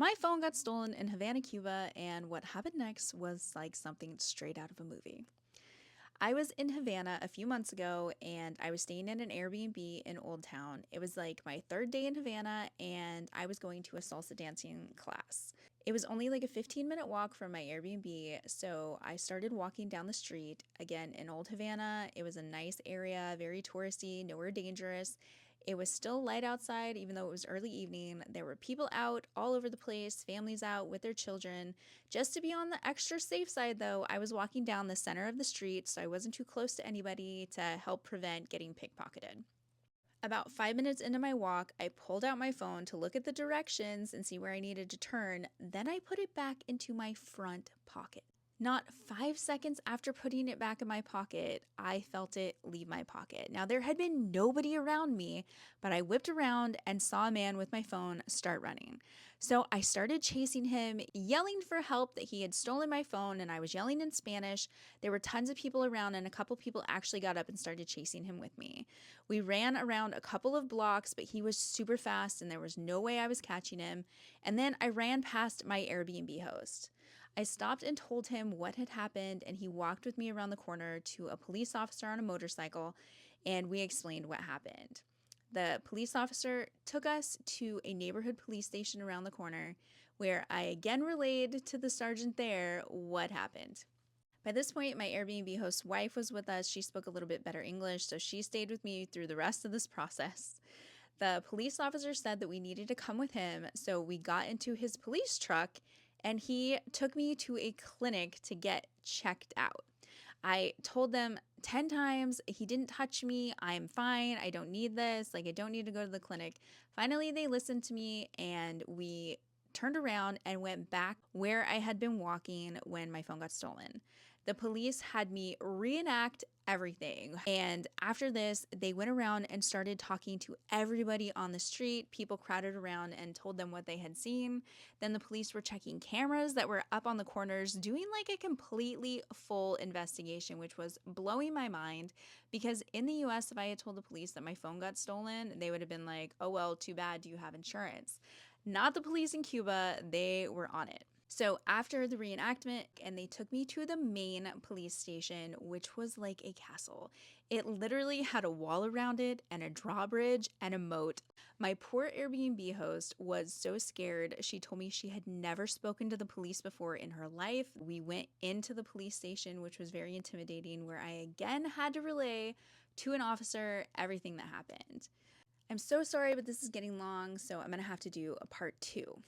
My phone got stolen in Havana, Cuba, and what happened next was like something straight out of a movie. I was in Havana a few months ago and I was staying in an Airbnb in Old Town. It was like my third day in Havana and I was going to a salsa dancing class. It was only like a 15-minute walk from my Airbnb, so I started walking down the street. Again, in Old Havana, it was a nice area, very touristy, nowhere dangerous. It was still light outside, even though it was early evening. There were people out all over the place, families out with their children. Just to be on the extra safe side, though, I was walking down the center of the street, so I wasn't too close to anybody to help prevent getting pickpocketed. About 5 minutes into my walk, I pulled out my phone to look at the directions and see where I needed to turn. Then I put it back into my front pocket. Not 5 seconds after putting it back in my pocket, I felt it leave my pocket. Now, there had been nobody around me, but I whipped around and saw a man with my phone start running. So I started chasing him, yelling for help that he had stolen my phone, and I was yelling in Spanish. There were tons of people around, and a couple people actually got up and started chasing him with me. We ran around a couple of blocks, but he was super fast, and there was no way I was catching him. And then I ran past my Airbnb host. I stopped and told him what had happened, and he walked with me around the corner to a police officer on a motorcycle, and we explained what happened. The police officer took us to a neighborhood police station around the corner, where I again relayed to the sergeant there what happened. By this point, my Airbnb host's wife was with us. She spoke a little bit better English, so she stayed with me through the rest of this process. The police officer said that we needed to come with him, so we got into his police truck and he took me to a clinic to get checked out. I told them 10 times, he didn't touch me. I'm fine. I don't need this. Like, I don't need to go to the clinic. Finally, they listened to me and we turned around and went back where I had been walking when my phone got stolen. The police had me reenact everything. And after this, they went around and started talking to everybody on the street. People crowded around and told them what they had seen. Then the police were checking cameras that were up on the corners, doing like a completely full investigation, which was blowing my mind because in the US, if I had told the police that my phone got stolen, they would have been like, oh, well, too bad. Do you have insurance? Not the police in Cuba. They were on it. So after the reenactment, and they took me to the main police station, which was like a castle. It literally had a wall around it and a drawbridge and a moat. My poor Airbnb host was so scared. She told me she had never spoken to the police before in her life. We went into the police station, which was very intimidating, where I again had to relay to an officer everything that happened. I'm so sorry, but this is getting long, so I'm going to have to do a part two.